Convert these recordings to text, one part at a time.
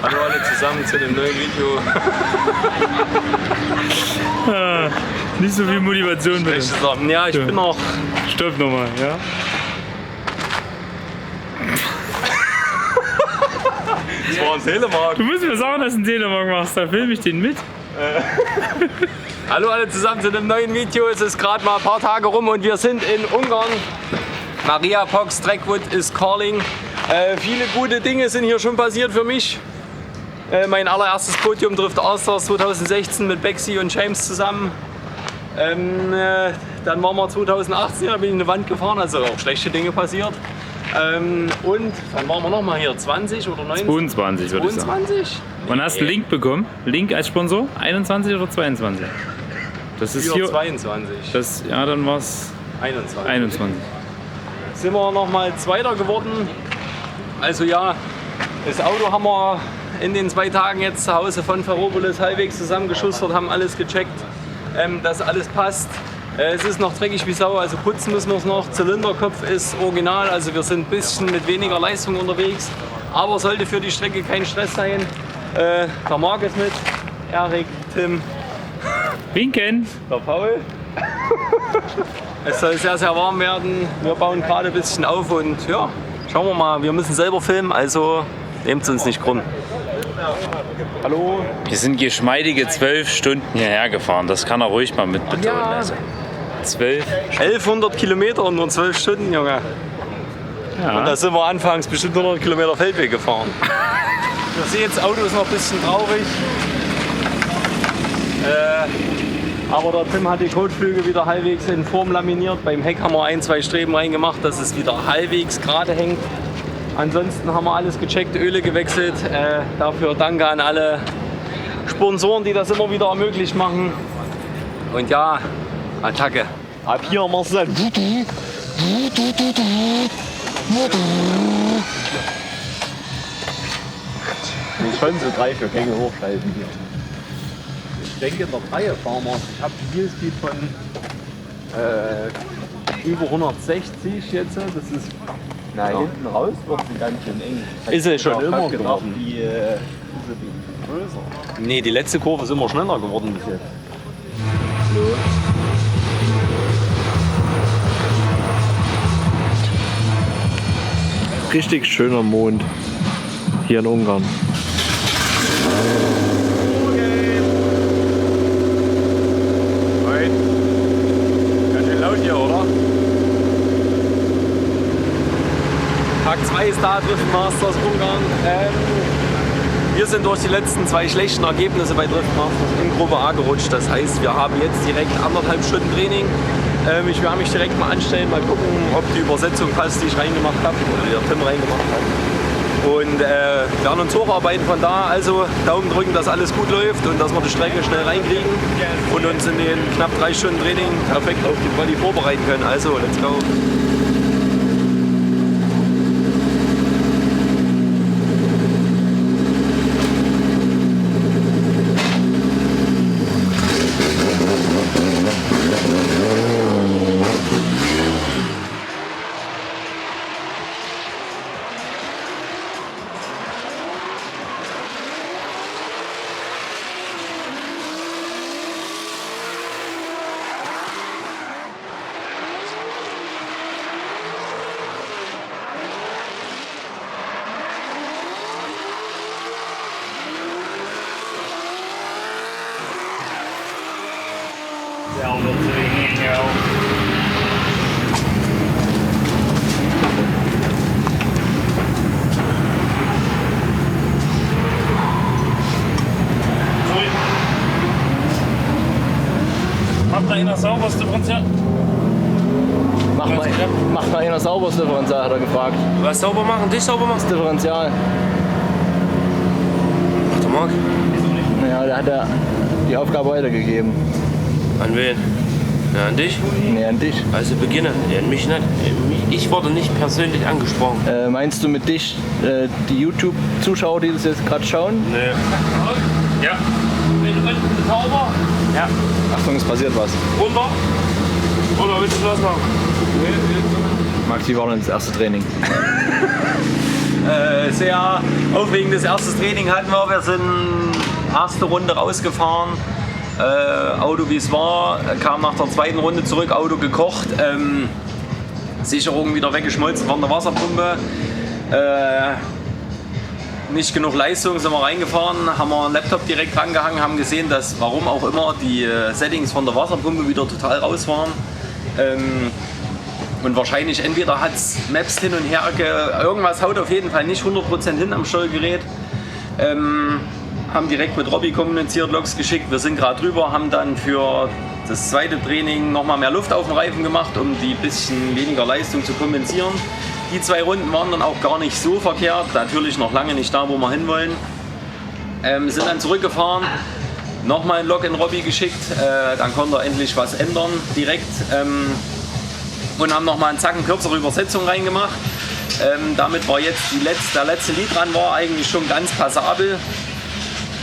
Hallo alle zusammen zu dem neuen Video. Nicht so viel Motivation bitte. Ja, ich bin noch. Stopp nochmal, ja? Das war ein Telemark. Du musst mir sagen, dass du einen Telemark machst, da filme ich den mit. Hallo alle zusammen zu dem neuen Video. Es ist gerade mal ein paar Tage rum und wir sind in Ungarn. Maria Pox Trackwood is calling. Viele gute Dinge sind hier schon passiert für mich. Mein allererstes Podium Drift All-Stars 2016 mit Bexi und James zusammen. Dann waren wir 2018, da bin ich in eine Wand gefahren, also auch schlechte Dinge passiert. Und dann waren wir nochmal hier, 20 oder 19? 22 würde ich sagen. 22? Und hast du Link bekommen? Link als Sponsor? 21 oder 22? Das ist hier 22. Das, ja, dann war es 21. Sind wir nochmal Zweiter geworden. Also ja, das Auto haben wir in den 2 Tagen jetzt zu Hause von Ferropolis halbwegs zusammengeschustert, haben alles gecheckt, dass alles passt. Es ist noch dreckig wie Sau, also putzen müssen wir es noch. Zylinderkopf ist original, also wir sind ein bisschen mit weniger Leistung unterwegs. Aber sollte für die Strecke kein Stress sein. Der Marc ist mit, Erik, Tim, Winken! der Paul. Es soll sehr, sehr warm werden. Wir bauen gerade ein bisschen auf und ja, schauen wir mal. Wir müssen selber filmen, also nehmt es uns nicht krumm. Hallo. Wir sind geschmeidige 12 Stunden hierher gefahren, das kann er ruhig mal mit betonen. Ja. Also 12. 1100 Kilometer und nur 12 Stunden, Junge. Ja. Und da sind wir anfangs bestimmt 100 Kilometer Feldweg gefahren. Wir sehen jetzt, das Auto ist noch ein bisschen traurig. Aber der Tim hat die Kotflügel wieder halbwegs in Form laminiert. Beim Heck haben wir 1, 2 Streben reingemacht, dass es wieder halbwegs gerade hängt. Ansonsten haben wir alles gecheckt, Öle gewechselt. Dafür danke an alle Sponsoren, die das immer wieder ermöglicht machen. Und ja, Attacke. Ab hier machst du dann. Schon so 3 für Gänge hochschalten hier. Ich denke, in der Reihe fahren wir. Ich habe Spielspeed von über 160 jetzt. Das ist. Nein, hinten raus wird sie ganz schön eng. Ist es schon immer geworden. geworden? Die ist ein bisschen größer. Nee, die letzte Kurve ist immer schneller geworden bis jetzt. Richtig schöner Mond hier in Ungarn. Ganz schön laut hier, oder? Tag 2 ist da, Drift Masters Ungarn. Wir sind durch die letzten 2 schlechten Ergebnisse bei Drift Masters in Gruppe A gerutscht. Das heißt, wir haben jetzt direkt 1,5 Stunden Training. Ich werde mich direkt mal anstellen, mal gucken, ob die Übersetzung passt, die ich reingemacht habe oder die der Tim reingemacht hat. Und werden uns hocharbeiten von da. Also Daumen drücken, dass alles gut läuft und dass wir die Strecke schnell reinkriegen und uns in den knapp 3 Stunden Training perfekt auf die Quali vorbereiten können. Also, let's go! Macht da einer sauberes Differential? Macht mal einer sauberes Differential, hat er gefragt. Was sauber machen? Dich sauber machen? Das Differential. Ach, der Marc? Naja, der hat ja die Aufgabe weitergegeben. An wen? Ja, an dich? Nee, an dich. Also beginne. Ja, an mich nicht. Ich wurde nicht persönlich angesprochen. Meinst du mit dich die YouTube-Zuschauer, die das jetzt gerade schauen? Nee. Ja. Sauber? Ja. Achtung, es passiert was. Runter? Oder willst du das machen? Maxi war ins erste Training. Sehr aufregendes erstes Training hatten wir. Wir sind erste Runde rausgefahren. Auto wie es war, kam nach der zweiten Runde zurück, Auto gekocht. Sicherung wieder weggeschmolzen von der Wasserpumpe. Nicht genug Leistung, sind wir reingefahren, haben wir einen Laptop direkt rangehangen, haben gesehen, dass, warum auch immer, die Settings von der Wasserpumpe wieder total raus waren. Und wahrscheinlich entweder hat es Maps hin und her, irgendwas haut auf jeden Fall nicht 100% hin am Steuergerät. Haben direkt mit Robby kommuniziert, Logs geschickt, wir sind gerade drüber, haben dann für das zweite Training nochmal mehr Luft auf dem Reifen gemacht, um die bisschen weniger Leistung zu kompensieren. Die 2 Runden waren dann auch gar nicht so verkehrt, natürlich noch lange nicht da, wo wir hinwollen. Sind dann zurückgefahren, nochmal ein Log in Robby geschickt, dann konnte er endlich was ändern direkt und haben nochmal einen Zacken kürzere Übersetzung reingemacht. Damit war jetzt der letzte Lied dran, war eigentlich schon ganz passabel,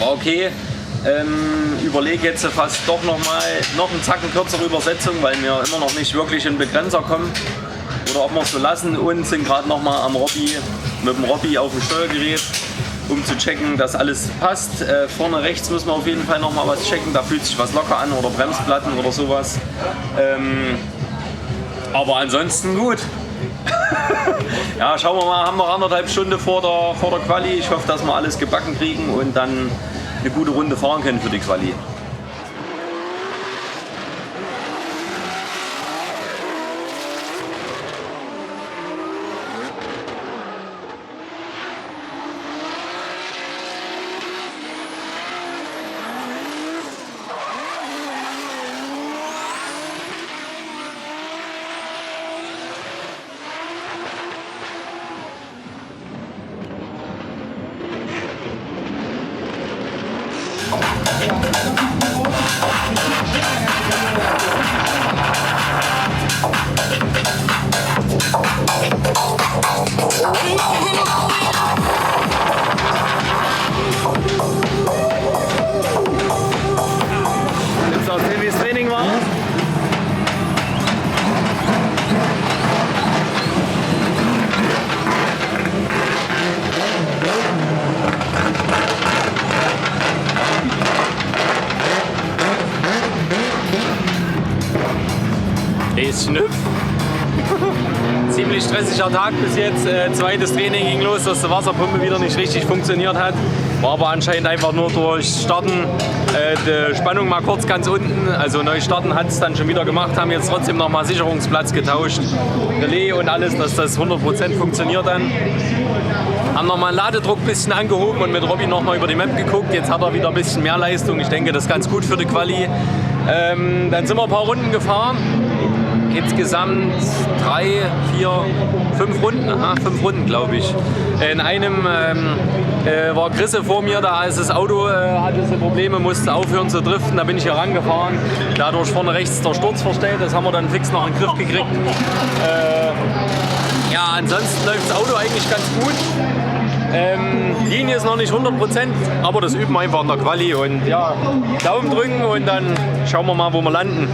war okay. Überlege jetzt fast doch noch einen Zacken kürzere Übersetzung, weil wir immer noch nicht wirklich in Begrenzer kommen. Oder ob wir es so lassen, und sind gerade noch mal mit dem Robby auf dem Steuergerät, um zu checken, dass alles passt. Vorne rechts müssen wir auf jeden Fall noch mal was checken, da fühlt sich was locker an oder Bremsplatten oder sowas. Aber ansonsten gut. Ja, schauen wir mal, haben noch 1,5 Stunden vor der Quali. Ich hoffe, dass wir alles gebacken kriegen und dann eine gute Runde fahren können für die Quali. Jetzt auch sehen, wie das Training war. Ist Schnüff. Ziemlich stressiger Tag bis jetzt. Zweites Training ging los, dass die Wasserpumpe wieder nicht richtig funktioniert hat. War aber anscheinend einfach nur durch Starten die Spannung mal kurz ganz unten. Also neu starten hat es dann schon wieder gemacht, haben jetzt trotzdem nochmal Sicherungsplatz getauscht. Relais und alles, dass das 100% funktioniert dann. Haben nochmal einen Ladedruck ein bisschen angehoben und mit Robby nochmal über die Map geguckt. Jetzt hat er wieder ein bisschen mehr Leistung. Ich denke, das ist ganz gut für die Quali. Dann sind wir ein paar Runden gefahren. Insgesamt 3, 4, 5 Runden, 5 Runden glaube ich. In einem war Chrisse vor mir, da als das Auto hatte so Probleme, musste aufhören zu driften, da bin ich hier rangefahren. Dadurch vorne rechts der Sturz verstellt, das haben wir dann fix noch in den Griff gekriegt. Ja, ansonsten läuft das Auto eigentlich ganz gut. Linie ist noch nicht 100%, aber das üben wir einfach in der Quali und ja, Daumen drücken und dann schauen wir mal, wo wir landen.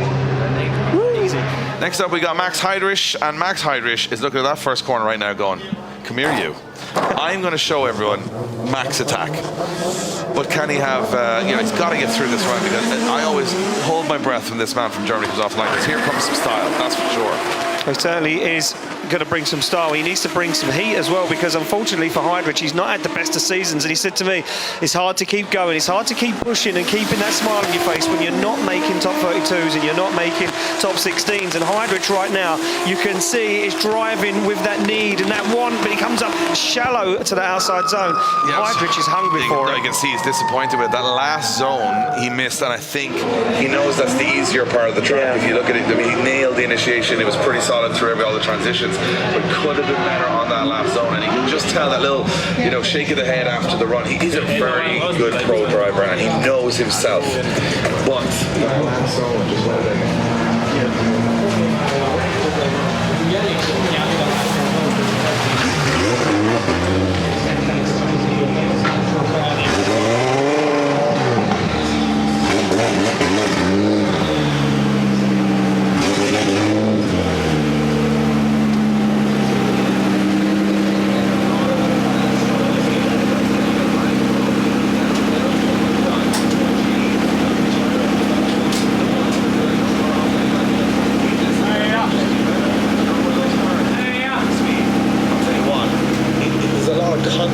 Next up, we got Max Heidrich, and Max Heidrich is looking at that first corner right now going, come here you. I'm going to show everyone Max attack. But can he have, he's got to get through this run, because I always hold my breath when this man from Germany comes off like this. Here comes some style, that's for sure. He certainly is going to bring some style. He needs to bring some heat as well, because unfortunately for Heidrich, he's not had the best of seasons. And he said to me, it's hard to keep going. It's hard to keep pushing and keeping that smile on your face when you're not making top 32s and you're not making top 16s. And Heidrich right now, you can see is driving with that need and that want, but he comes up shallow to the outside zone. Yes. Heidrich is hungry for it. I can see he's disappointed with that last zone he missed, and I think he knows that's the easier part of the track. Yeah. If you look at it, I mean, he nailed the initiation. It was pretty solid through all the transitions, but could have been better on that last zone. And you can just tell that little, shake of the head after the run. He's a very good pro driver, and he knows himself. But that last zone just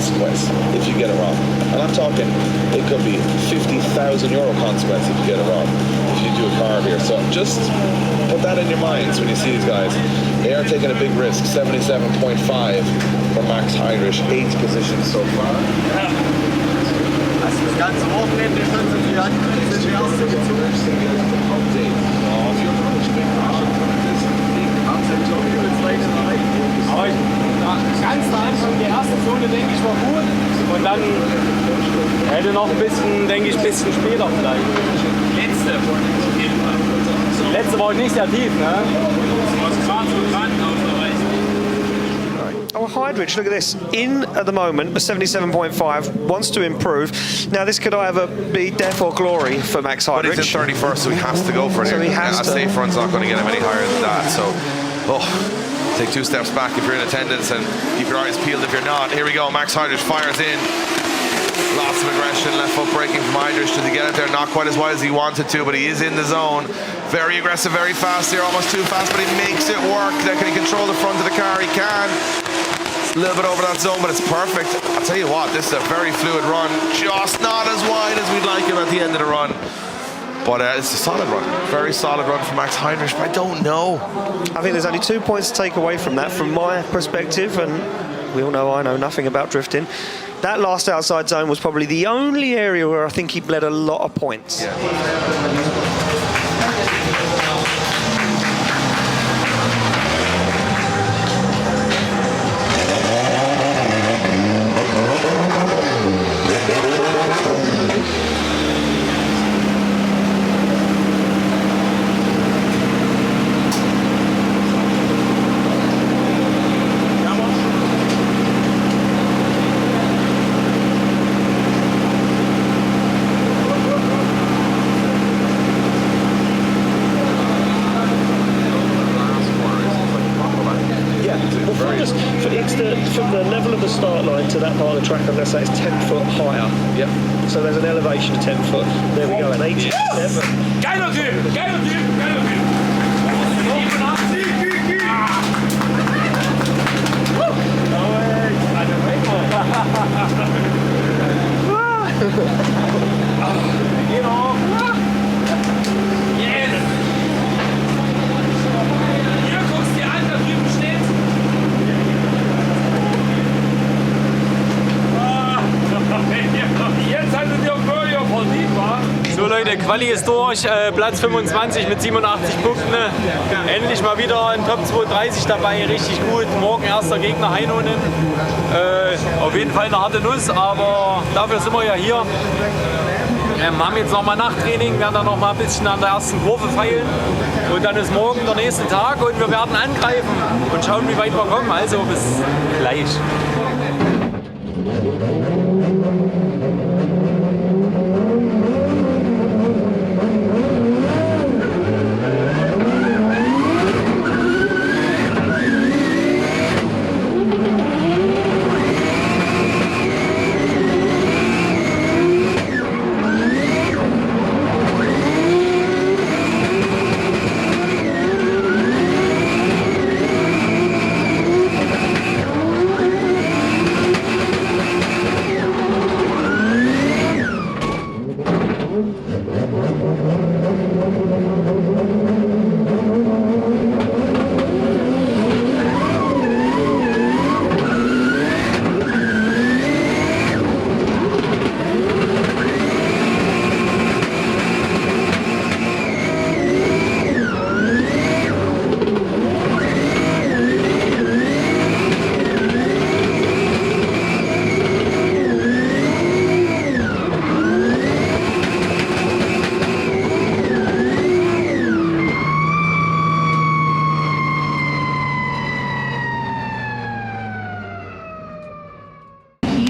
consequence if you get it wrong. And I'm talking, it could be €50,000 consequence if you get it wrong, if you do a carve here. So just put that in your minds when you see these guys. They are taking a big risk, 77.5 for Max Heinrich, 8th position so far. Also das ganze Wochenende schon so viel an, das erste Aber ganz am Anfang, die erste Zone, denke ich, war gut. Und dann hätte noch ein bisschen, denke ich, ein bisschen später vielleicht. Letzte war nicht sehr tief, ne? Oh, Heidrich, look at this. In at the moment, a 77.5, wants to improve. Now, this could either be death or glory for Max But Heidrich. he's in 31st, so he has to go for it. So here. he has A to. safe run's not going to get him any higher than that. So, take 2 steps back if you're in attendance and keep your eyes peeled if you're not. Here we go. Max Heidrich fires in. Lots of aggression, left foot breaking from Heidrich. Does he get it there? Not quite as wide as he wanted to, but he is in the zone. Very aggressive, very fast here, almost too fast, but he makes it work. Now, can he control the front of the car? He can. A little bit over that zone, but it's perfect. I'll tell you what, this is a very fluid run. Just not as wide as we'd like him at the end of the run. But it's a solid run. Very solid run for Max Heinrich, but I don't know. I think there's only 2 points to take away from that, from my perspective, and we all know I know nothing about drifting. That last outside zone was probably the only area where I think he bled a lot of points. Yeah. From the level of the start line to that part of the track, I'm going to say it's 10 foot higher. Yep. So there's an elevation of 10 foot. There we go, an 87. Geiler Typ, geiler Typ, geiler Typ. 87. So Leute, Quali ist durch, Platz 25 mit 87 Punkten. Endlich mal wieder in Top 230 dabei, richtig gut. Morgen erster Gegner Heinonen. Auf jeden Fall eine harte Nuss, aber dafür sind wir ja hier. Haben jetzt nochmal Nachttraining, werden dann noch mal ein bisschen an der ersten Kurve feilen. Und dann ist morgen der nächste Tag und wir werden angreifen und schauen, wie weit wir kommen. Also bis gleich.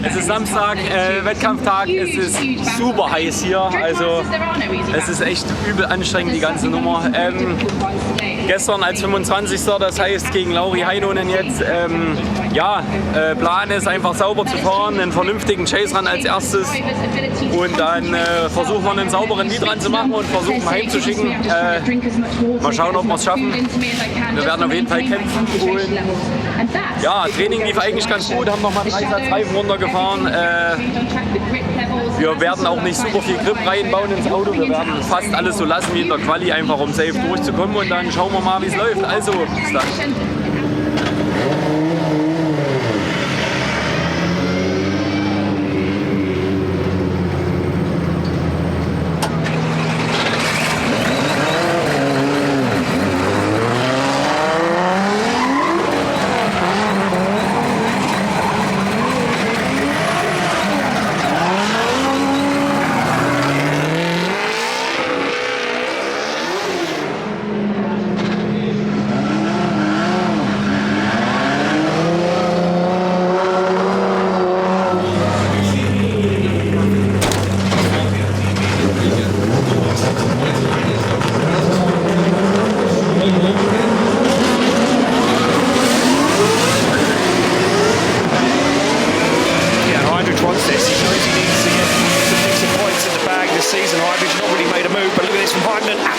Es ist Samstag, Wettkampftag, es ist super heiß hier, also es ist echt übel anstrengend die ganze Nummer. Gestern als 25. Das heißt gegen Lauri Heinonen jetzt, ja, Plan ist einfach sauber zu fahren, einen vernünftigen Chase Run als erstes und dann versuchen wir einen sauberen Lead Run zu machen und versuchen heimzuschicken. Mal schauen, ob wir es schaffen. Wir werden auf jeden Fall kämpfen. Und ja, Training lief eigentlich ganz gut, haben nochmal 3 Satzreifen runtergefahren. Wir werden auch nicht super viel Grip reinbauen ins Auto. Wir werden fast alles so lassen wie in der Quali, einfach um safe durchzukommen und dann schauen wir mal, wie es läuft. Also, bis dann.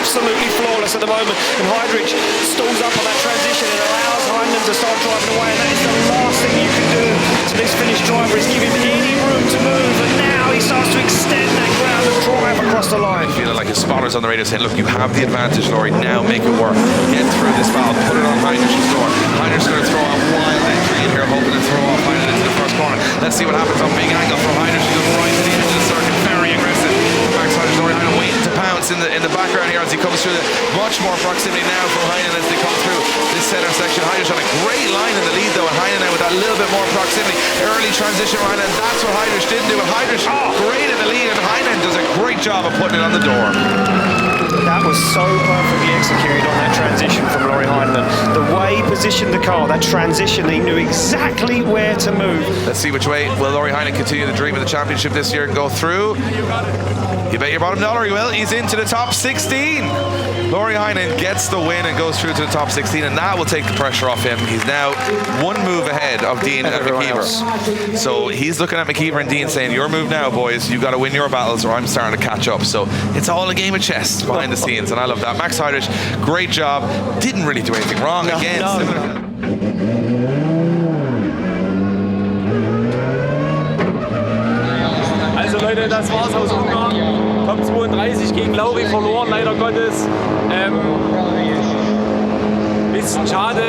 Absolutely flawless at the moment, and Heidrich stalls up on that transition and allows Heinen to start driving away, and that is the last thing you can do to this Finnish driver is give him any room to move, and now he starts to extend that ground and drive across the line. Feeling like his spotters on the radio saying, look, you have the advantage, Laurie, now make it work. Get through this valve, put it on Heidrich's door. Heidrich's going to throw a wild entry in here, hoping to throw off Heinen into the first corner. Let's see what happens on big angle from Heidrich. He goes right to the edge of the circuit, very aggressive. Max Heidrich, Laurie Heinen waiting to pounce in the background here as he comes through. Much more proximity now from Heinen as they come through this center section. Heidrich on a great line in the lead though, and Heinen now with that little bit more proximity. Early transition Heinen, that's what Heidrich didn't do. And Heidrich great in the lead, and Heinen does a great job of putting it on the door. That was so perfectly executed on that transition from Laurie Heinen. The way he positioned the car, that transition, he knew exactly where to move. Let's see which way will Laurie Heinen continue the dream of the championship this year and go through. You bet your bottom dollar he will. He's into the top 16. Laurie Heinen gets the win and goes through to the top 16, and that will take the pressure off him. He's now one move ahead of Dean and McKeever. So he's looking at McKeever and Dean saying, your move now, boys. You've got to win your battles or I'm starting to catch up. So it's all a game of chess behind the scenes, and I love that. Max Heidrich, great job. Didn't really do anything wrong. Again, Also Leute, das war's aus Ungarn. Top 32 gegen Lauri verloren, leider Gottes. Bisschen schade,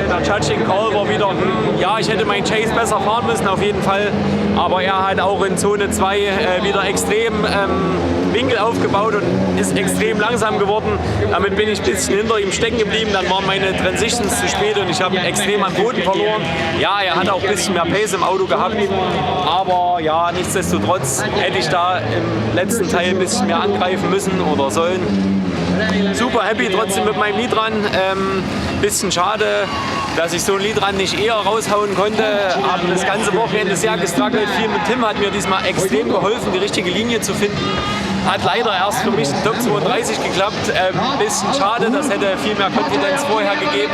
der Judging Call war wieder, ja, ich hätte meinen Chase besser fahren müssen, auf jeden Fall. Aber er hat auch in Zone 2 wieder extrem Winkel aufgebaut und ist extrem langsam geworden. Damit bin ich ein bisschen hinter ihm stecken geblieben. Dann waren meine Transitions zu spät und ich habe extrem an Boden verloren. Ja, er hat auch ein bisschen mehr Pace im Auto gehabt. Aber ja, nichtsdestotrotz hätte ich da im letzten Teil ein bisschen mehr angreifen müssen oder sollen. Super happy trotzdem mit meinem Lead Run. Bisschen schade, dass ich so ein Lead Run nicht eher raushauen konnte. Aber das ganze Wochenende sehr gestruggelt. Viel mit Tim hat mir diesmal extrem geholfen, die richtige Linie zu finden. Hat leider erst für mich in Top 32 geklappt. Bisschen schade, das hätte viel mehr Konfidenz vorher gegeben.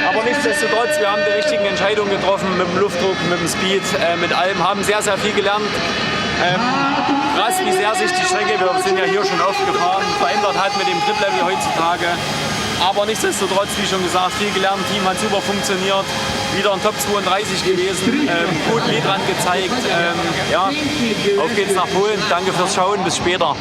Aber nichtsdestotrotz, wir haben die richtigen Entscheidungen getroffen mit dem Luftdruck, mit dem Speed, mit allem. Haben sehr, sehr viel gelernt. Krass, wie sehr sich die Strecke, wir sind ja hier schon oft gefahren, verändert hat mit dem Grip-Level heutzutage. Aber nichtsdestotrotz, wie schon gesagt, viel gelernt, Team hat super funktioniert, wieder ein Top 32 gewesen, gut Lead Run gezeigt. Ja, auf geht's nach Polen, danke fürs Schauen, bis später.